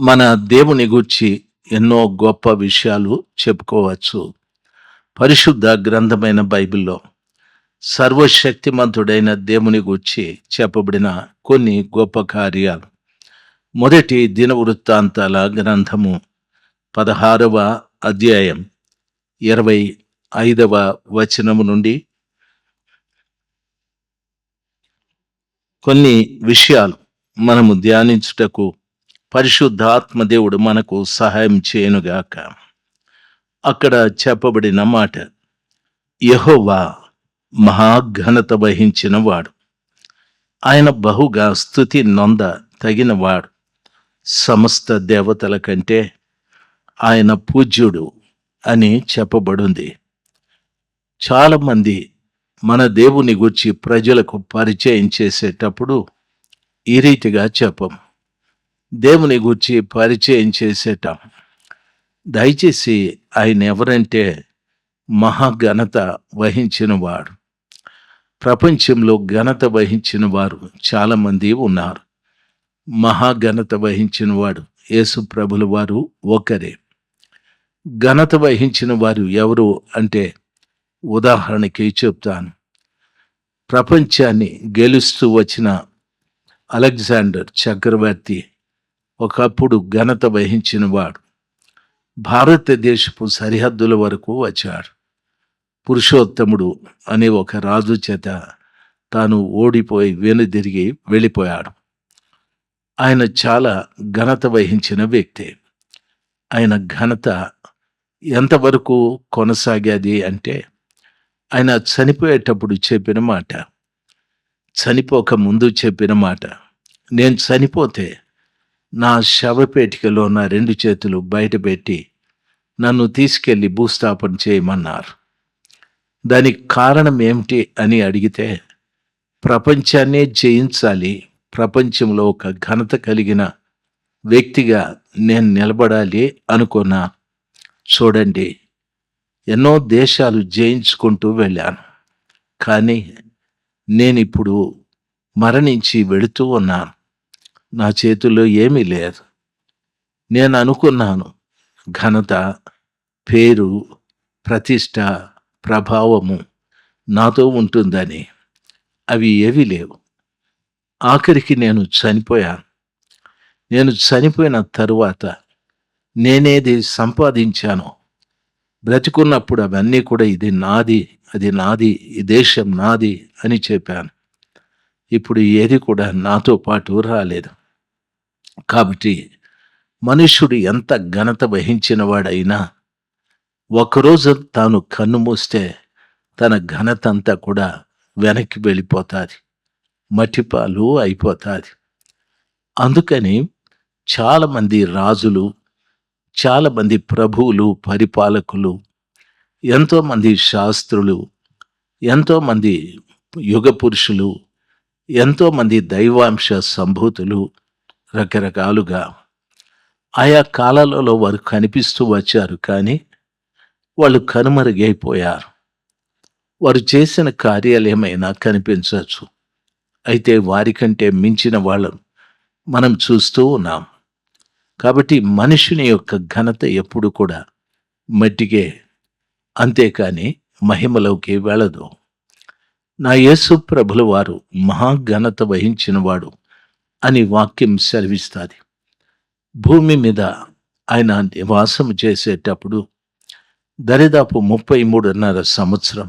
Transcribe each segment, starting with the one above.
మన దేవుని గూర్చి ఎన్నో గొప్ప విషయాలు చెప్పుకోవచ్చు. పరిశుద్ధ గ్రంథమైన బైబిల్‌లో సర్వశక్తిమంతుడైన దేవుని గూర్చి చెప్పబడిన కొన్ని గొప్ప కార్యాలు. మొదటి దినవృత్తాంతాల గ్రంథము 16వ అధ్యాయం 25వ వచనము నుండి కొన్ని విషయాలు మనము ధ్యానించుటకు పరిశుద్ధాత్మ దేవుడు మనకు సహాయం చేయనుగాక. అక్కడ చెప్పబడిన మాట, యెహోవా మహాఘనత వహించిన వాడు, ఆయన బహుగా స్తుతి నొంద తగినవాడు, సమస్త దేవతల కంటే ఆయన పూజ్యుడు అని చెప్పబడింది. చాలామంది మన దేవుని గురించి ప్రజలకు పరిచయం చేసేటప్పుడు ఈ రీతిగా చెప్పం. దేవుని గూర్చి పరిచయం చేసేటం, దయచేసి ఆయన ఎవరంటే మహాఘనత వహించినవాడు. ప్రపంచంలో ఘనత వహించిన వారు చాలామంది ఉన్నారు. మహాఘనత వహించిన వాడు యేసు ప్రభుల వారు ఒకరే. ఘనత వహించిన వారు ఎవరు అంటే, ఉదాహరణకి చెప్తాను. ప్రపంచాన్ని గెలుస్తూ వచ్చిన అలెగ్జాండర్ చక్రవర్తి ఒకప్పుడు ఘనత వహించిన వాడు. భారతదేశపు సరిహద్దుల వరకు వచ్చాడు. పురుషోత్తముడు అనే ఒక రాజు చేత తాను ఓడిపోయి వెనుదిరిగి వెళ్ళిపోయాడు. ఆయన చాలా ఘనత వహించిన వ్యక్తి. ఆయన ఘనత ఎంతవరకు కొనసాగేది అంటే, ఆయన చనిపోయేటప్పుడు చెప్పిన మాట, చనిపోక ముందు చెప్పిన మాట, నేను చనిపోతే నా శవపేటికలో నా 2 చేతులు బయటపెట్టి నన్ను తీసుకెళ్ళి భూస్థాపన చేయమన్నారు. దానికి కారణం ఏమిటి అని అడిగితే, ప్రపంచాన్నే జయించాలి, ప్రపంచంలో ఒక ఘనత కలిగిన వ్యక్తిగా నేను నిలబడాలి అనుకున్నా. చూడండి, ఎన్నో దేశాలు జయించుకుంటూ వెళ్ళాను, కానీ నేనిప్పుడు మరణించి వెళుతూ ఉన్నాను. నా చేతుల్లో ఏమీ లేదు. నేను అనుకున్నాను ఘనత, పేరు, ప్రతిష్ట, ప్రభావము నాతో ఉంటుందని. అవి ఏవీ లేవు. ఆఖరికి నేను చనిపోయాను. నేను చనిపోయిన తరువాత నేనేది సంపాదించానో, బ్రతికున్నప్పుడు అవన్నీ కూడా ఇది నాది, అది నాది, ఈ దేశం నాది అని చెప్పాను. ఇప్పుడు ఏది కూడా నాతో పాటు రాలేదు. కాబట్టి మనుష్యుడు ఎంత ఘనత వహించిన వాడైనా ఒకరోజు తాను కన్ను మూస్తే తన ఘనత అంతా కూడా వెనక్కి వెళ్ళిపోతుంది, మట్టిపాలు అయిపోతుంది. అందుకని చాలామంది రాజులు, చాలామంది ప్రభువులు, పరిపాలకులు, ఎంతోమంది శాస్త్రులు, ఎంతోమంది యుగ పురుషులు, ఎంతోమంది దైవాంశ సంభూతులు రకరకాలుగా ఆయా కాలాలలో వారు కనిపిస్తూ వచ్చారు, కానీ వాళ్ళు కనుమరుగైపోయారు. వారు చేసిన కార్యాలు ఏమైనా కనిపించవచ్చు, అయితే వారికంటే మించిన వాళ్ళను మనం చూస్తూ ఉన్నాం. కాబట్టి మనుషుని యొక్క ఘనత ఎప్పుడు కూడా మట్టికే, అంతేకాని మహిమలోకి వెళ్ళదు. నా యేసు ప్రభుల వారు మహాఘనత వహించినవాడు అని వాక్యం సెలవిస్తుంది. భూమి మీద ఆయన నివాసం చేసేటప్పుడు దరిదాపు 33.5 సంవత్సరం,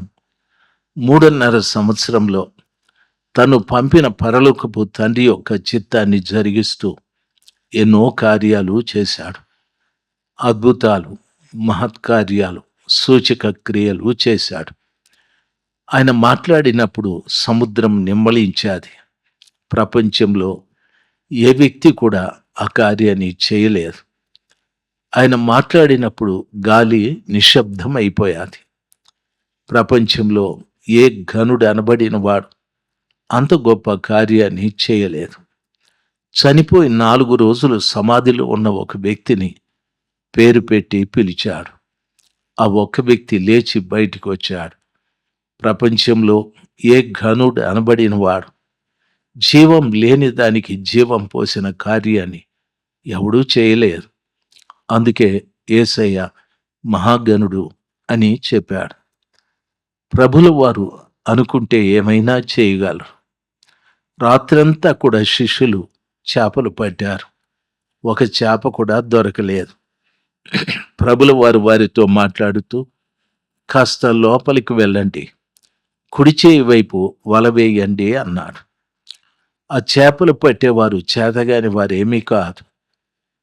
3.5 సంవత్సరంలో తను పంపిన పరలోకపు తండ్రి యొక్క చిత్తాన్ని జరిగిస్తూ ఎన్నో కార్యాలు చేశాడు. అద్భుతాలు, మహత్కార్యాలు, సూచక క్రియలు చేశాడు. ఆయన మాట్లాడినప్పుడు సముద్రం నిమ్మళించాది. ప్రపంచంలో ఏ వ్యక్తి కూడా ఆ కార్యాన్ని చేయలేదు. ఆయన మాట్లాడినప్పుడు గాలి నిశ్శబ్దం అయిపోయాది. ప్రపంచంలో ఏ ఘనుడు అనబడిన వాడు అంత గొప్ప కార్యాన్ని చేయలేదు. చనిపోయి 4 రోజులు సమాధిలో ఉన్న ఒక వ్యక్తిని పేరు పెట్టి పిలిచాడు. ఆ ఒక్క వ్యక్తి లేచి బయటికి వచ్చాడు. ప్రపంచంలో ఏ ఘనుడు అనబడిన వాడు జీవం లేని దానికి జీవం పోసిన కార్యాన్ని ఎవడూ చేయలేరు. అందుకే యేసయ్య మహాగణుడు అని చెప్పాడు. ప్రభుల వారు అనుకుంటే ఏమైనా చేయగలరు. రాత్రంతా కూడా శిష్యులు చేపలు పట్టారు. ఒక చేప కూడా దొరకలేదు. ప్రభుల వారు వారితో మాట్లాడుతూ, కాస్త లోపలికి వెళ్ళండి, కుడి చేయి వైపు వల వేయండి అన్నాడు. ఆ చేపలు పట్టేవారు చేతగాని వారేమీ కాదు.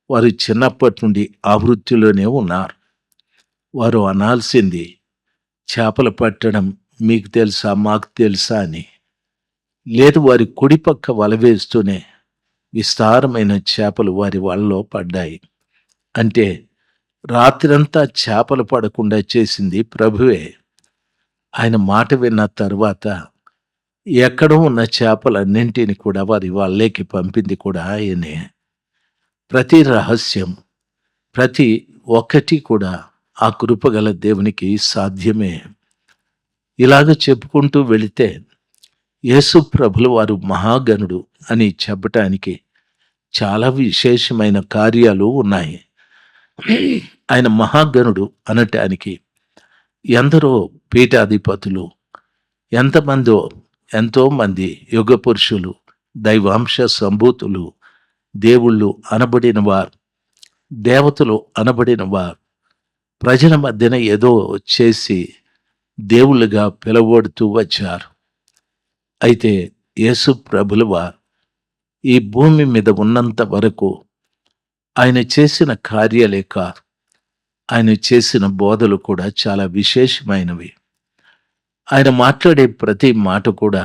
వారు చిన్నప్పటి నుండి ఆ వృత్తిలోనే ఉన్నారు. వారు అనాల్సింది, చేపలు పట్టడం మీకు తెలుసా, మాకు తెలుసా అని. లేదు, వారి కుడిపక్క వల వేస్తూనే విస్తారమైన చేపలు వారి వలలో పడ్డాయి. అంటే రాత్రంతా చేపలు పడకుండా చేసింది ప్రభువే. ఆయన మాట విన్న తరువాత ఎక్కడో ఉన్న చేపలన్నింటిని కూడా వారి వాళ్ళకి పంపింది కూడా ఆయనే. ప్రతి రహస్యం, ప్రతి ఒక్కటి కూడా ఆ కృపగల దేవునికి సాధ్యమే. ఇలాగ చెప్పుకుంటూ వెళితే యేసు ప్రభుల వారు మహాగణుడు అని చెప్పటానికి చాలా విశేషమైన కార్యాలు ఉన్నాయి. ఆయన మహాగణుడు అనటానికి ఎందరో పీఠాధిపతులు, ఎంతోమంది యుగ పురుషులు, దైవాంశ సంభూతులు, దేవుళ్ళు అనబడిన వారు, దేవతలు అనబడిన వారు ప్రజల మధ్యన ఏదో చేసి దేవుళ్ళుగా పిలువబడుతూ వచ్చారు. అయితే యేసు ప్రభుల వారు ఈ భూమి మీద ఉన్నంత వరకు ఆయన చేసిన కార్యాలే కాదు, ఆయన చేసిన బోధలు కూడా చాలా విశేషమైనవి. ఆయన మాట్లాడే ప్రతి మాట కూడా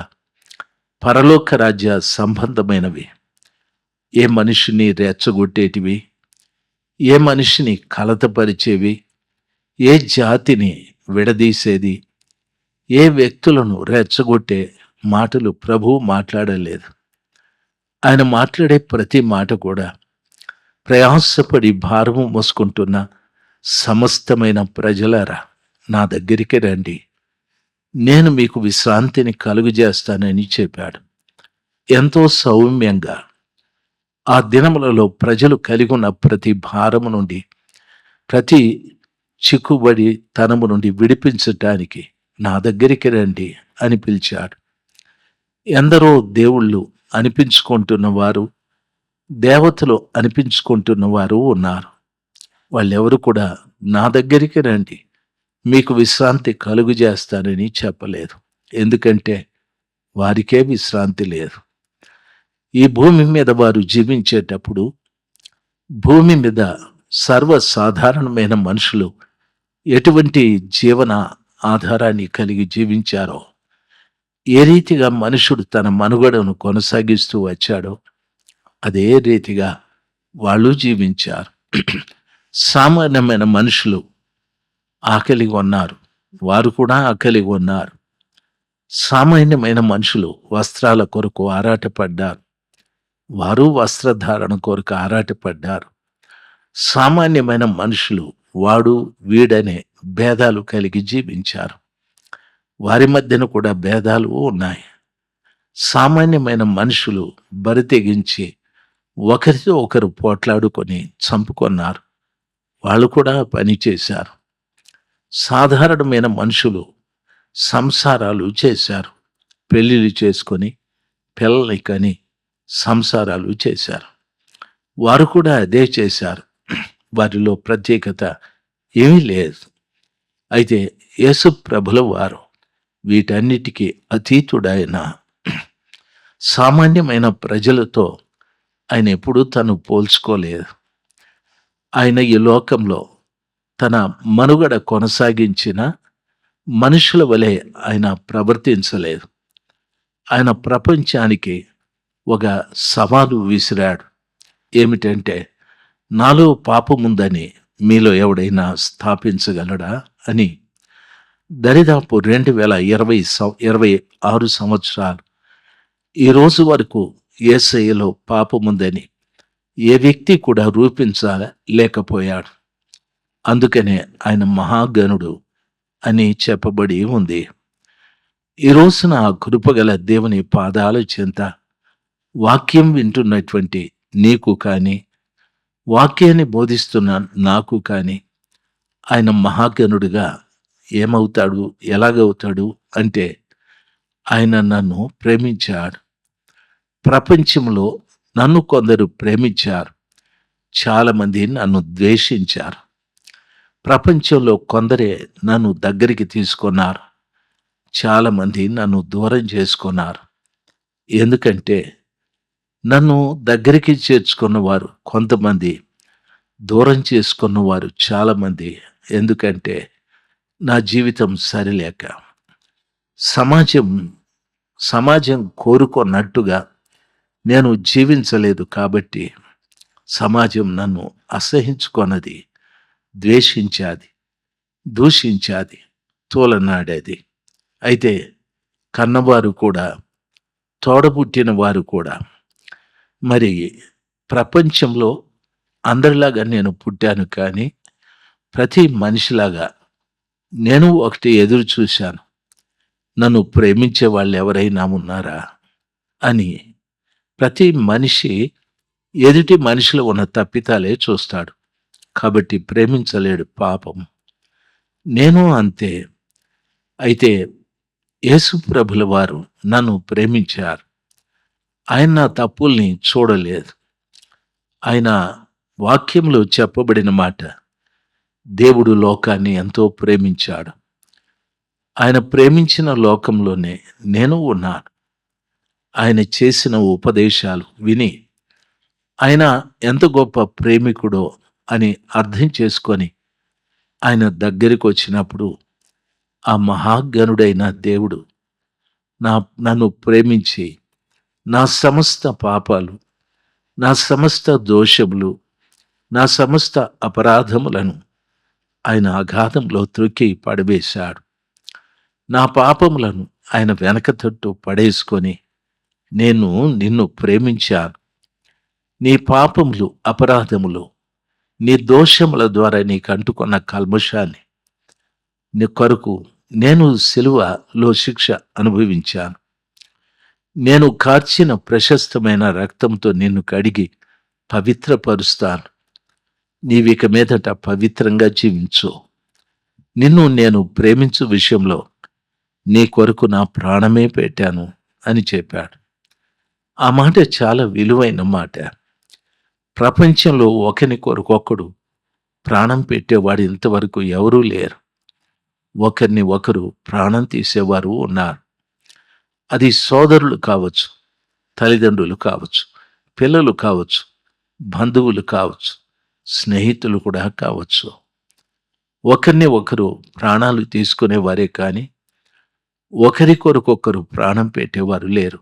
పరలోక రాజ్య సంబంధమైనవి. ఏ మనిషిని రెచ్చగొట్టేటివి, ఏ మనిషిని కలతపరిచేవి, ఏ జాతిని విడదీసేది, ఏ వ్యక్తులను రెచ్చగొట్టే మాటలు ప్రభువు మాట్లాడలేదు. ఆయన మాట్లాడే ప్రతి మాట కూడా ప్రయాసపడి భారము మోసుకుంటున్న సమస్తమైన ప్రజలారా, నా దగ్గరికి రండి, నేను మీకు విశ్రాంతిని కలుగజేస్తానని చెప్పాడు. ఎంతో సౌమ్యంగా ఆ దినములలో ప్రజలు కలిగి ఉన్న ప్రతి భారము నుండి, ప్రతి చిక్కుబడి తనము నుండి విడిపించటానికి నా దగ్గరికి రండి అని పిలిచాడు. ఎందరో దేవుళ్ళు అనిపించుకుంటున్న వారు, దేవతలు అనిపించుకుంటున్న వారు ఉన్నారు. వాళ్ళెవరు కూడా నా దగ్గరికి రండి, మీకు విశ్రాంతి కలుగు చేస్తానని చెప్పలేదు. ఎందుకంటే వారికే విశ్రాంతి లేదు. ఈ భూమి మీద వారు జీవించేటప్పుడు భూమి మీద సర్వసాధారణమైన మనుషులు ఎటువంటి జీవన ఆధారాన్ని కలిగి జీవించారో, ఏ రీతిగా మనుషుడు తన మనుగడను కొనసాగిస్తూ వచ్చాడో అదే రీతిగా వాళ్ళు జీవించారు. సామాన్యమైన మనుషులు ఆకలిగా ఉన్నారు, వారు కూడా ఆకలిగా ఉన్నారు. సామాన్యమైన మనుషులు వస్త్రాల కొరకు ఆరాటపడ్డారు, వారు వస్త్రధారణ కొరకు ఆరాటపడ్డారు. సామాన్యమైన మనుషులు వాడు వీడనే భేదాలు కలిగి జీవించారు. వారి మధ్యన కూడా భేదాలు ఉన్నాయి. సామాన్యమైన మనుషులు బరితెగించి ఒకరితో ఒకరు పోట్లాడుకొని చంపుకొన్నారు, వాళ్ళు కూడా పనిచేశారు. సాధారణమైన మనుషులు సంసారాలు చేశారు, పెళ్ళిళ్ళు చేసుకొని పిల్లల్ని కని సంసారాలు చేశారు. వారు కూడా అదే చేశారు. వారిలో ప్రత్యేకత ఏమీ లేదు. అయితే యేసు ప్రభుల వారు వీటన్నిటికీ అతీతుడైన సామాన్యమైన ప్రజలతో ఆయన ఎప్పుడూ తను పోల్చుకోలేదు. ఆయన ఈ లోకంలో తన మనుగడ కొనసాగించిన మనుషుల వలె ఆయన ప్రవర్తించలేదు. ఆయన ప్రపంచానికి ఒక సవాలు విసిరాడు. ఏమిటంటే, నాలో పాపముందని మీలో ఎవడైనా స్థాపించగలడా అని. దరిదాపు 2026 సంవత్సరాలు ఈ రోజు వరకు యేసయ్యలో పాపముందని ఏ వ్యక్తి కూడా రూపించలేకపోయాడు. అందుకనే ఆయన మహాగణుడు అని చెప్పబడి ఉంది. ఈ రోజున ఆ కృపగల దేవుని పాదాల చెంత వాక్యం వింటున్నటువంటి నీకు కానీ, వాక్యాన్ని బోధిస్తున్న నాకు కానీ ఆయన మహాగణుడిగా ఏమవుతాడు, ఎలాగవుతాడు అంటే ఆయన నన్ను ప్రేమించాడు. ప్రపంచంలో నన్ను కొందరు ప్రేమించారు. చాలామంది నన్ను ద్వేషించారు. ప్రపంచంలో కొందరే నన్ను దగ్గరికి తీసుకున్నారు. చాలామంది నన్ను దూరం చేసుకున్నారు. ఎందుకంటే నన్ను దగ్గరికి చేర్చుకున్నవారు కొంతమంది, దూరం చేసుకున్నవారు చాలామంది. ఎందుకంటే నా జీవితం సరిలేక. సమాజం సమాజం కోరుకున్నట్టుగా నేను జీవించలేదు కాబట్టి సమాజం నన్ను అసహించుకొన్నది, ద్వేషించాది, దూషించాది, తూలనాడేది. అయితే కన్నవారు కూడా, తోడబుట్టిన వారు కూడా, మరి ప్రపంచంలో అందరిలాగా నేను పుట్టాను కానీ ప్రతి మనిషిలాగా నేను ఒకటి ఎదురు చూశాను. నన్ను ప్రేమించే వాళ్ళు ఎవరైనా ఉన్నారా అని. ప్రతి మనిషి ఎదుటి మనిషిలో ఉన్న తప్పితాలే చూస్తాడు కాబట్టి ప్రేమించలేడు పాపం. నేను అంతే. అయితే యేసు ప్రభుల వారు నన్ను ప్రేమించారు. ఆయన నా తప్పుల్ని చూడలేదు. ఆయన వాక్యంలో చెప్పబడిన మాట, దేవుడు లోకాన్ని ఎంతో ప్రేమించాడు. ఆయన ప్రేమించిన లోకంలోనే నేను ఉన్నాను. ఆయన చేసిన ఉపదేశాలు విని ఆయన ఎంత గొప్ప ప్రేమికుడో అని అర్థం చేసుకొని ఆయన దగ్గరికి వచ్చినప్పుడు ఆ మహాగణుడైన దేవుడు నన్ను ప్రేమించి నా సమస్త పాపాలు, నా సమస్త దోషములు, నా సమస్త అపరాధములను ఆయన అగాధంలో త్రొక్కి పడవేశాడు. నా పాపములను ఆయన వెనక తట్టు పడేసుకొని నేను నిన్ను ప్రేమించాను. నీ పాపములు, అపరాధములు, నీ దోషముల ద్వారా నీకు అంటుకున్న కల్మషాన్ని నీ కొరకు నేను సిలువలో శిక్ష అనుభవించాను. నేను కార్చిన ప్రశస్తమైన రక్తంతో నిన్ను కడిగి పవిత్రపరుస్తాను. నీవిక మీదట పవిత్రంగా జీవించు. నిన్ను నేను ప్రేమించు విషయంలో నీ కొరకు నా ప్రాణమే పెట్టాను అని చెప్పాడు. ఆ మాట చాలా విలువైన మాట. ప్రపంచంలో ఒకని కొరకొకడు ప్రాణం పెట్టేవాడు ఇంతవరకు ఎవరూ లేరు. ఒకరిని ఒకరు ప్రాణం తీసేవారు ఉన్నారు. అది సోదరులు కావచ్చు, తల్లిదండ్రులు కావచ్చు, పిల్లలు కావచ్చు, బంధువులు కావచ్చు, స్నేహితులు కూడా కావచ్చు. ఒకరిని ఒకరు ప్రాణాలు తీసుకునేవారే కానీ ఒకరి కొరకొకరు ప్రాణం పెట్టేవారు లేరు.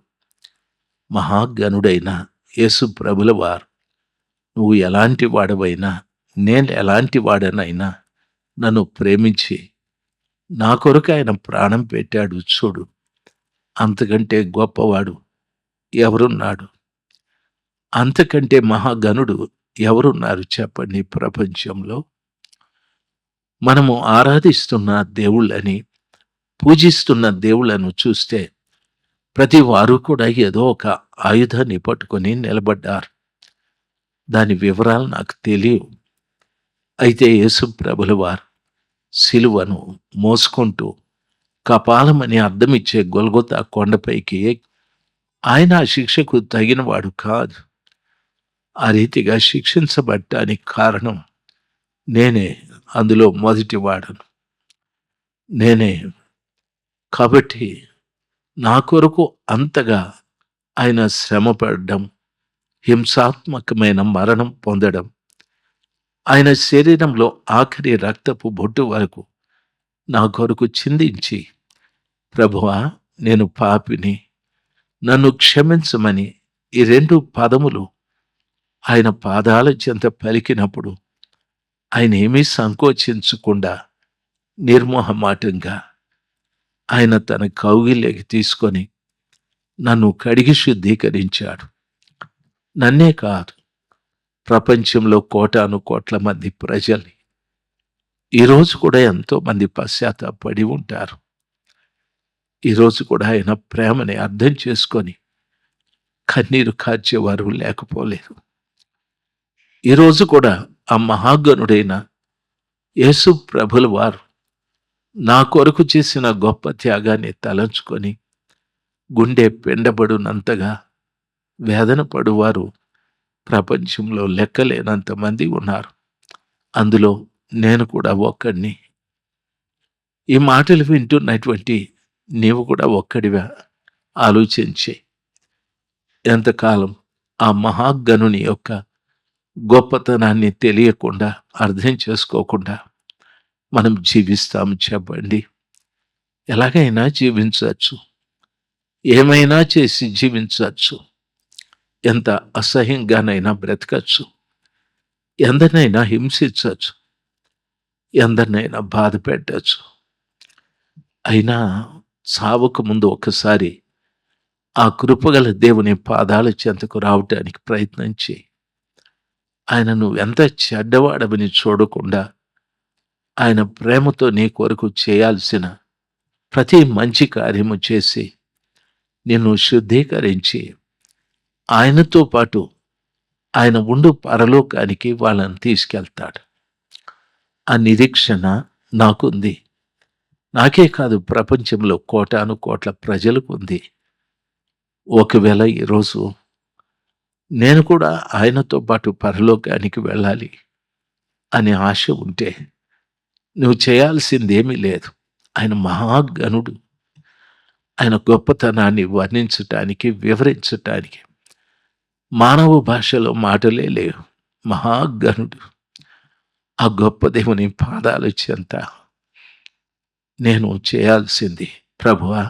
మహాగణుడైన యేసు ప్రభుల వారు, నువ్వు ఎలాంటి వాడవైనా, నేను ఎలాంటి వాడనైనా నన్ను ప్రేమించి నా కొరకు ఆయన ప్రాణం పెట్టాడు చూడు. అంతకంటే గొప్పవాడు ఎవరున్నాడు? అంతకంటే మహాగణుడు ఎవరున్నారు చెప్పండి ప్రపంచంలో? మనము ఆరాధిస్తున్న దేవుళ్ళని, పూజిస్తున్న దేవుళ్ళను చూస్తే ప్రతి వారు కూడా ఏదో ఒక ఆయుధాన్ని పట్టుకొని నిలబడ్డారు. దాని వివరాలు నాకు తెలియవు. అయితే యేసు ప్రభుల వారు సిలువను మోసుకుంటూ కపాలమని అర్థమిచ్చే గొల్గొతా కొండపైకి ఆయన ఆ శిక్షకు తగినవాడు కాదు. ఆ రీతిగా శిక్షించబడ్డానికి కారణం నేనే. అందులో మొదటివాడను నేనే. కాబట్టి నా కొరకు అంతగా ఆయన శ్రమపడడం, హింసాత్మకమైన మరణం పొందడం, ఆయన శరీరంలో ఆఖరి రక్తపు బొట్టు వరకు నా కొరకు చిందించి, ప్రభువా నేను పాపిని, నన్ను క్షమించమని ఈ 2 పదములు ఆయన పాదాల చెంత పలికినప్పుడు ఆయన ఏమీ సంకోచించకుండా నిర్మోహమాటంగా ఆయన తన కౌగిలిలోకి తీసుకొని నన్ను కడిగి శుద్ధీకరించాడు. నన్నే కాదు, ప్రపంచంలో కోటాను కోట్ల మంది ప్రజల్ని ఈరోజు కూడా ఎంతోమంది పశ్చాత్తాపడి ఉంటారు. ఈరోజు కూడా ఆయన ప్రేమని అర్థం చేసుకొని కన్నీరు కార్చేవారు లేకపోలేరు. ఈరోజు కూడా ఆ మహాగణుడైన యేసు ప్రభుల వారు నా కొరకు చేసిన గొప్ప త్యాగాన్ని తలంచుకొని గుండె పిండబడునంతగా వేదన పడువారు ప్రపంచంలో లెక్కలేనంత మంది ఉన్నారు. అందులో నేను కూడా ఒక్కడిని. ఈ మాటలు వింటున్నటువంటి నీవు కూడా ఒక్కడివా? ఆలోచించి ఎంతకాలం ఆ మహాగణుని యొక్క గొప్పతనాన్ని తెలియకుండా, అర్థం చేసుకోకుండా మనం జీవిస్తాం చెప్పండి? ఎలాగైనా జీవించవచ్చు, ఏమైనా చేసి జీవించవచ్చు, ఎంత అసహ్యంగానైనా బ్రతకచ్చు, ఎందరినైనా హింసించవచ్చు, ఎందరినైనా బాధ పెట్టచ్చు. అయినా సావుకు ముందు ఒకసారి ఆ కృపగల దేవుని పాదాల చెంతకు రావటానికి ప్రయత్నించి ఆయన నువ్వెంత చెడ్డవాడవని చూడకుండా ఆయన ప్రేమతో నీ కొరకు చేయాల్సిన ప్రతి మంచి కార్యము చేసి నిన్ను శుద్ధీకరించి ఆయనతో పాటు ఆయన ఉండు పరలోకానికి వాళ్ళని తీసుకెళ్తాడు. ఆ నిరీక్షణ నాకుంది. నాకే కాదు, ప్రపంచంలో కోటాను కోట్ల ప్రజలకు ఉంది. ఒకవేళ ఈరోజు నేను కూడా ఆయనతో పాటు పరలోకానికి వెళ్ళాలి అనే ఆశ ఉంటే నువ్వు చేయాల్సిందేమీ లేదు. ఆయన మహాగణుడు. ఆయన గొప్పతనాన్ని వర్ణించటానికి, వివరించటానికి మానవ భాషలో మాటలే లేవు. మహాగణుడు. ఆ గొప్ప దేవుని పాదాల చెంత నేను చేయాల్సింది, ప్రభువా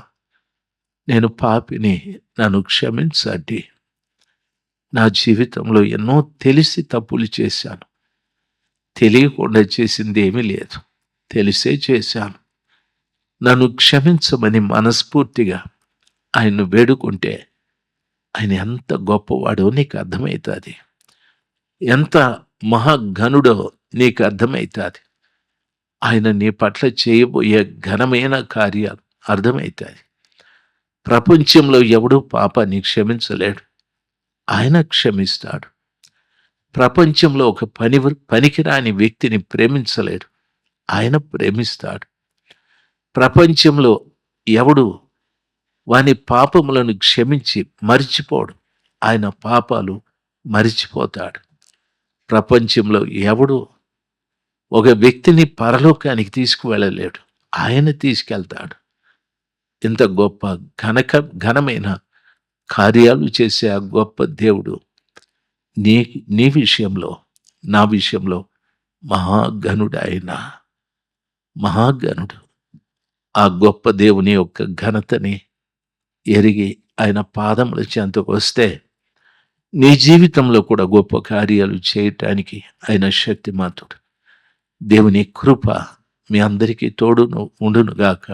నేను పాపిని, నన్ను క్షమించండి. నా జీవితంలో ఎన్నో తెలిసి తప్పులు చేశాను. తెలియకుండా చేసింది ఏమీ లేదు, తెలిసే చేశాను. నన్ను క్షమించమని మనస్ఫూర్తిగా ఆయన్ను వేడుకుంటే ఆయన ఎంత గొప్పవాడో నీకు అర్థమవుతుంది. ఎంత మహాఘనుడో నీకు అర్థమవుతుంది. ఆయన నీ పట్ల చేయబోయే ఘనమైన కార్యాలు అర్థమవుతుంది. ప్రపంచంలో ఎవడూ పాపాన్ని క్షమించలేడు, ఆయన క్షమిస్తాడు. ప్రపంచంలో ఒక పనికిరాని వ్యక్తిని ప్రేమించలేడు, ఆయన ప్రేమిస్తాడు. ప్రపంచంలో ఎవడు వాని పాపములను క్షమించి మరిచిపోడు, ఆయన పాపాలు మరిచిపోతాడు. ప్రపంచంలో ఎవడు ఒక వ్యక్తిని పరలోకానికి తీసుకువెళ్ళలేడు, ఆయన తీసుకెళ్తాడు. ఇంత గొప్ప ఘనమైన కార్యాలు చేసే ఆ గొప్ప దేవుడు నీ విషయంలో, నా విషయంలో మహాగణుడు. ఆయన మహాగణుడు. ఆ గొప్ప దేవుని యొక్క ఘనతని ఎరిగి ఆయన పాదముల చెంతకు వస్తే నీ జీవితంలో కూడా గొప్ప కార్యాలు చేయటానికి ఆయన శక్తిమంతుడు. దేవుని కృప మీ అందరికీ తోడును ఉండునుగాక.